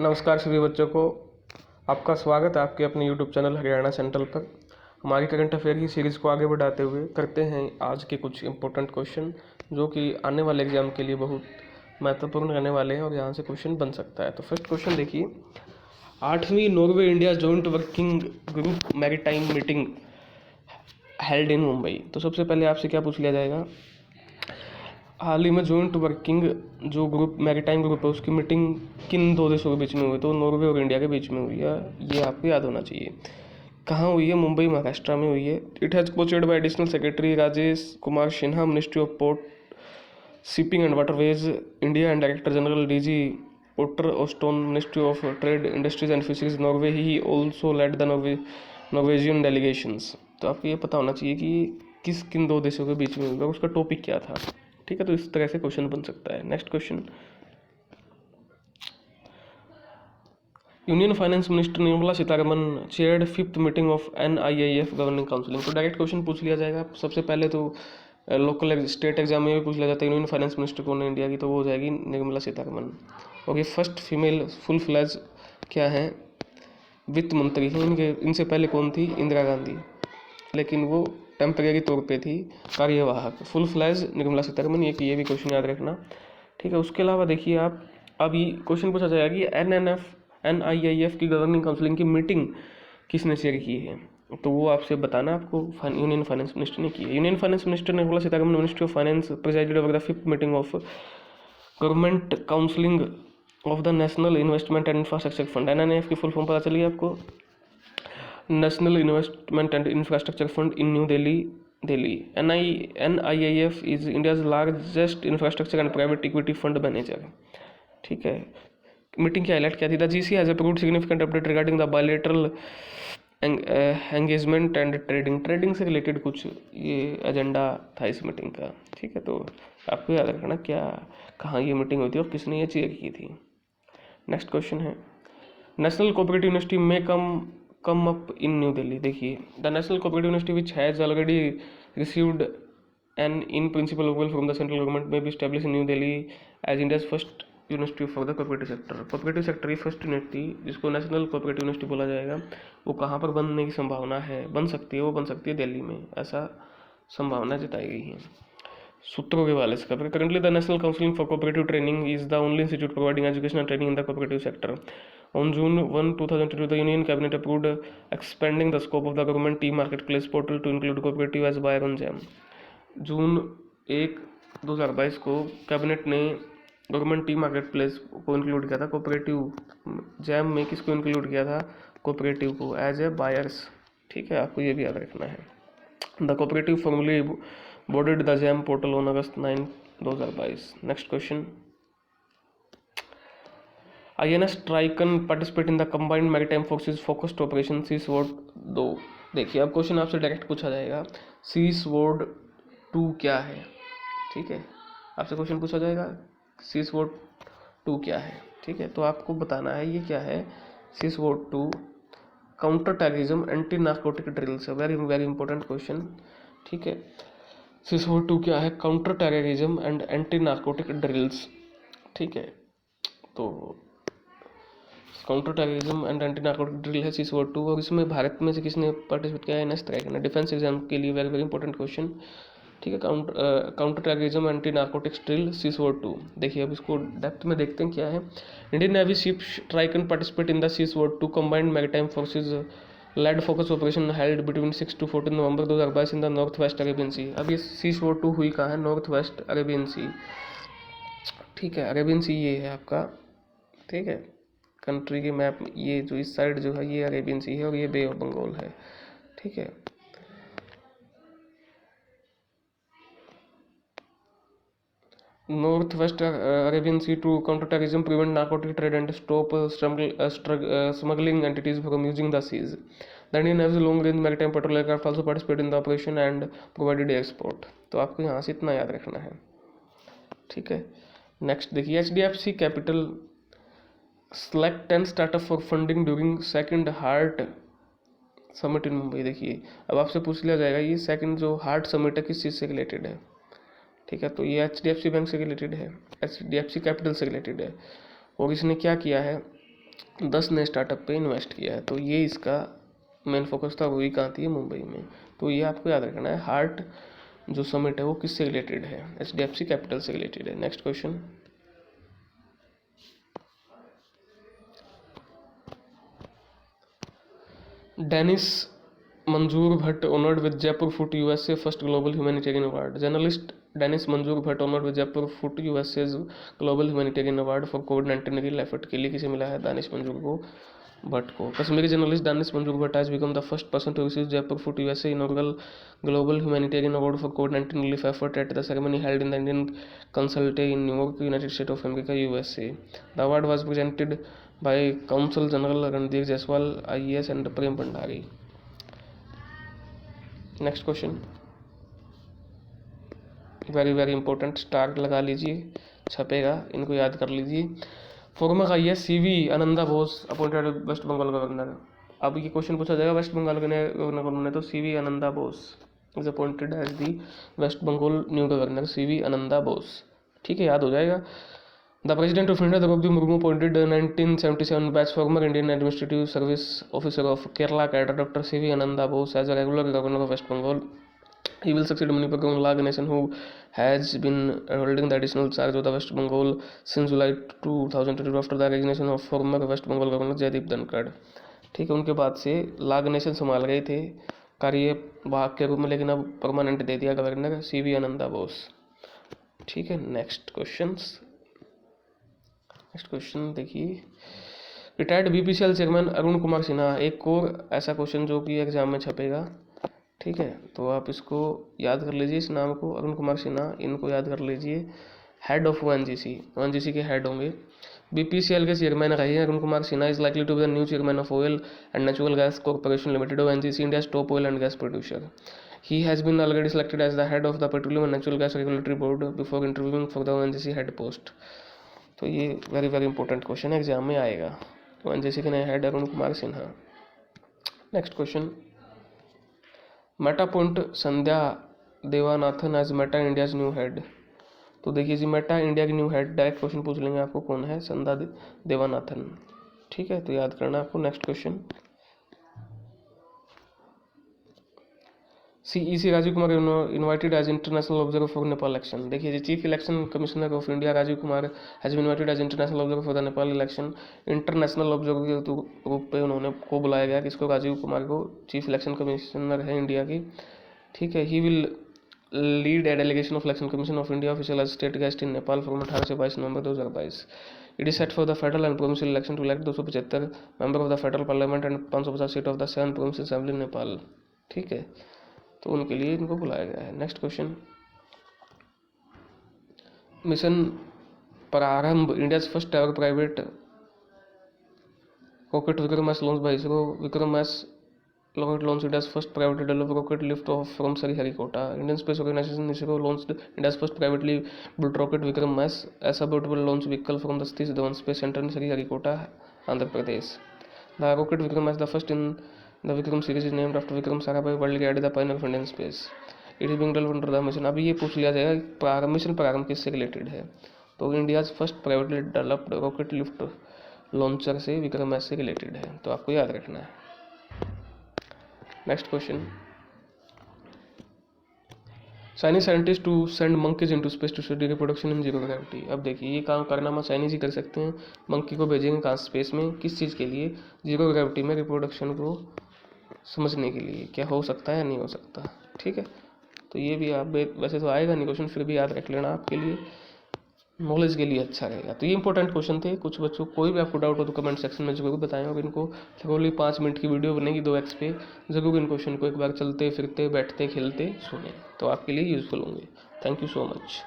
नमस्कार सभी बच्चों को। आपका स्वागत है आपके अपने YouTube चैनल हरियाणा सेंट्रल पर। हमारी करंट अफेयर की सीरीज़ को आगे बढ़ाते हुए करते हैं आज के कुछ इंपॉर्टेंट क्वेश्चन जो कि आने वाले एग्जाम के लिए बहुत महत्वपूर्ण रहने वाले हैं और यहाँ से क्वेश्चन बन सकता है। तो फर्स्ट क्वेश्चन देखिए, 8वीं Norway India joint working group maritime meeting held in Mumbai. तो सबसे पहले आपसे क्या पूछ लिया जाएगा, हाल ही में जॉइंट वर्किंग जो ग्रुप मैरीटाइम ग्रुप है उसकी मीटिंग किन दो देशों के बीच में हुई? तो नॉर्वे और इंडिया के बीच में हुई है, ये आपको याद होना चाहिए। कहाँ हुई है? मुंबई महाराष्ट्र में हुई है। It has cochaired by additional secretary Rajesh Kumar Sinha, ministry of port shipping and waterways India, and director general DG Porter Oston, ministry of trade industries and fisheries Norway. He also led the Norwegian delegations. तो आपको ये पता होना चाहिए कि किन दो देशों के बीच में हुआ, उसका टॉपिक क्या था। ठीक है, तो इस तरह से क्वेश्चन बन सकता है। Next question, union finance minister Nirmala Sitharaman chaired 5th meeting of NIIF governing counselling. तो डायरेक्ट क्वेश्चन पूछ लिया जाएगा। सबसे पहले तो लोकल स्टेट एग्जाम में भी पूछ लिया जाता है यूनियन फाइनेंस मिनिस्टर कौन है इंडिया की, तो वो हो जाएगी निर्मला सीतारमन। और ये फर्स्ट फीमेल फुल फ्लैज क्या है, वित्त मंत्री हैं। इनसे पहले कौन थी? इंदिरा गांधी, लेकिन वो टेम्परेरी तौर पे थी कार्यवाहक। फुल फ्लैज निर्मला सीतारमन, ये भी क्वेश्चन याद रखना। ठीक है, उसके अलावा देखिए आप, अभी क्वेश्चन पूछा जाएगा कि NIIF की गवर्निंग काउंसिलिंग की मीटिंग किसने चेयर की है? तो वो आपसे बताना, आपको यूनियन फाइनेंस मिनिस्टर ने की है। Union finance minister Nirmala Sitharaman, ministry of finance, presided over the 5th meeting of government counselling of the national investment and infrastructure fund. NIIF की फुल फॉर्म पता चलिए आपको, national investment and infrastructure fund in New Delhi. NIIF is India's largest infrastructure and private equity fund manager. ठीक है, meeting की highlight क्या थी? The GC has approved significant update regarding the bilateral engagement and trading से related कुछ ये agenda था इस मीटिंग का। ठीक है, तो आपको याद रखना क्या कहाँ ये मीटिंग हुई थी और किसने ये चेयर की थी। नेक्स्ट क्वेश्चन है, नेशनल कोऑपरेटिव यूनिवर्सिटी में come up in New Delhi। देखिए, the national cooperative university which has already received an in principle approval from the central government may be establish in New Delhi as India's first university for the cooperative sector. Cooperative sector की first university जिसको national cooperative university बोला जाएगा, वो कहाँ पर बनने की संभावना है? बन सकती है, वो बन सकती है दिल्ली में, ऐसा संभावना जताई गई है सूत्रों के हवाले से। Currently the national counselling for cooperative training is the only institute providing education and training in the cooperative sector. On June 1, 2022, the Union Cabinet approved expanding the scope of the government e-marketplace portal to include cooperative as buyer on JAM। जून 1, 2022 को cabinet ने government e market place को include किया था cooperative jam में। किसको include किया था? Cooperative को एज ए बायर्स। ठीक है, आपको ये भी याद रखना है। The cooperative formally boarded the GeM portal on August 9, 2022। Next question, INS Trikand participate in the combined maritime forces focused operation sea sword 2। देखिए, अब क्वेश्चन आपसे डायरेक्ट पूछा जाएगा, सी स्वॉर्ड 2 क्या है? ठीक है, आपसे क्वेश्चन पूछा जाएगा सी स्वॉर्ड 2 क्या है? ठीक है, तो आपको बताना है ये क्या है। Sea sword 2 counter terrorism anti narcotic drills है। Very very important question. ठीक है, सी स्वॉर्ड 2 क्या है? Counter terrorism and anti narcotic drills. ठीक है, तो counter terrorism and anti narcotic drill है सी स्वॉर्ड 2। और इसमें भारत में से किसने पार्टिसिपेट किया है? NS ट्राइकन। डिफेंस एग्जाम के लिए वेरी वेरी इंपॉर्टेंट क्वेश्चन। ठीक है, counter terrorism anti narcotics drill sea sword 2। देखिए, अब इसको डेप्थ में देखते हैं क्या है। Indian navy ship Trikand participate in the sea sword 2 combined maritime forces led focus operation held between 6 to 14 November 2022 in the north west Arabian sea. अब ये सी स्वॉर्ड 2 हुई कहाँ है? North west Arabian sea. ठीक है, अरेबियन सी ये है आपका। ठीक है, कंट्री के मैप में ये जो इस साइड जो है ये अरेबियन सी है और ये बे ऑफ बंगाल है। ठीक है, north west Arabian sea to counter terrorism, prevent narcotic trade and stop smuggling entities from using the seas. The Indian navy long range maritime patrol aircraft also participate in the operation and provided export. तो आपको यहाँ से इतना याद रखना है। ठीक है, नेक्स्ट देखिए, HDFC capital select 10 startup for funding during second heart summit in Mumbai. देखिए, अब आपसे पूछ लिया जाएगा ये सेकंड जो हार्ट समिट है किस चीज़ से रिलेटेड है। ठीक है, तो ये HDFC बैंक से रिलेटेड है, HDFC कैपिटल से रिलेटेड है। और इसने क्या किया है? 10 नए स्टार्टअप पे इन्वेस्ट किया है। तो ये इसका मेन फोकस था, वही कहाँ थी, मुंबई में। तो ये आपको याद रखना है। हार्ट जो समिट है वो किससे रिलेटेड है, HDFC कैपिटल से रिलेटेड है। Next question, Dennis Manzoor Bhat honoured with Jaipur foot USA first global humanitarian award. Journalist Dennis Manzoor Bhat honoured with Jaipur foot USA global humanitarian award for कोविड-19 रिलीफ एफर्ट के लिए किसे मिला है, दानिश मंजूर को भट्ट को। कश्मीरी जर्नलिस्ट दानिश मंजूर Bhatt has become the first person to receive Jaipur Foot USA inaugural Global Humanitarian Award for COVID-19 relief effort at the ceremony held in the Indian Consulate in New York, United States of America, USA. The award was presented by Consul General Ranveer Jaiswal, IAS, and Prem Bhandari. Next question very very important, star लगा लीजिए, छपेगा, इनको याद कर लीजिए। Farmer का ये CV Ananda Bose appointed West Bengal governor. अब ये क्वेश्चन पूछा जाएगा वेस्ट बंगाल के गवर्नर कौन है, तो CV Ananda Bose is appointed as the West Bengal new governor, CV Ananda Bose. ठीक है, याद हो जाएगा। The president of India Draupadi Murmu appointed 1977 batch former Indian administrative service officer of Kerala cadre doctor CV Ananda Bose as a regular governor of West Bengal. He will succeed Manipur Ganesan, who has been holding the additional charge of the West Bengal since July 2022 after the resignation of former West Bengal Governor Jaideep Dhankad. ठीक है, उनके बाद से लागनेशन संभाल गए थे कार्यवाहक के रूप में, लेकिन अब परमानेंट दे दिया गवर्नर CV आनंदा बोस। ठीक है, नेक्स्ट क्वेश्चन देखिए, retired BPCL chairman Arun Kumar Sinha, एक और ऐसा क्वेश्चन जो कि एग्जाम में छपेगा। ठीक है, तो आप इसको याद कर लीजिए, इस नाम को, अरुण कुमार सिन्हा, इनको याद कर लीजिए। हेड ऑफ ONGC के हेड होंगे। BPCL के चेयरमैन रहे हैं Arun Kumar Sinha. Is likely to be the new chairman of oil and natural gas corporation limited ONGC, India's top oil and gas producer. He has been already selected as the head of the Petroleum and Natural Gas Regulatory Board before interviewing for the ONGC head post. तो ये very very important question है, exam में आएगा। ONGC के नए head Arun Kumar Sinha. Next question, Meta point Sandhya Devanathan as Meta India's new head. तो देखिए जी, मेटा इंडिया की न्यू हेड, डायरेक्ट क्वेश्चन पूछ लेंगे आपको, कौन है, संध्या देवानाथन। ठीक है, तो याद करना आपको। Next question, CEC Rajiv Kumar invited as international observer for Nepal election. देखिए जी, chief election commissioner of India Rajiv Kumar has been invited as international observer for the Nepal election. International observer के रूप पे उन्होंने को बुलाया गया, किसको, राजीव कुमार को, चीफ इलेक्शन कमिश्नर है इंडिया की। ठीक है, he will lead a delegation of election commission of India official as state guest in Nepal from 18 से 22 November 2022। It is set for the federal and provincial election to elect 275 member of the federal parliament and 550 seat of the 7 provincial assembly in Nepal. ठीक है, तो उनके लिए इनको बुलाया गया है। Next question, mission Prarambh, India's first ever private rocket Vikram S launch by ISRO. Vikram S rocket launch India's first private developed rocket lift off from Sriharikota. Indian space organisation ISRO launched India's first privately built rocket Vikram S S a portable launch vehicle from the Satish Dhawan space centre in Sriharikota, Andhra Pradesh. The rocket Vikram S the first in The Vikram series is named after Vikram Sarabhai, world guide, the pioneer of Indian space. It is being developed under the mission. अभी ये पूछ लिया जाएगा mission प्रारंभ किससे related है, तो India's first privately developed rocket lift launcher से विक्रम एस से रिलेटेड है, तो आपको याद रखना है। Next question, Chinese scientist to send monkeys into space to study reproduction in zero gravity. अब देखिए, ये काम कारनामा चाइनीज ही कर सकते हैं। मंकी को भेजेंगे कहाँ, स्पेस में, किस चीज़ के लिए, जीरो ग्रेविटी में रिप्रोडक्शन को समझने के लिए, क्या हो सकता है या नहीं हो सकता। ठीक है, तो ये भी आप, वैसे तो आएगा नहीं क्वेश्चन, फिर भी याद रख लेना, आपके लिए नॉलेज के लिए अच्छा रहेगा। तो ये इंपॉर्टेंट क्वेश्चन थे। कुछ बच्चों कोई भी आपको डाउट हो तो कमेंट सेक्शन में जरूर बताएं, और इनको थोड़ी 5 मिनट की वीडियो बनेगी 2x पे, ज़रूर इन क्वेश्चन को एक बार चलते फिरते बैठते खेलते सुने, तो आपके लिए यूज़फुल होंगे। Thank you so much.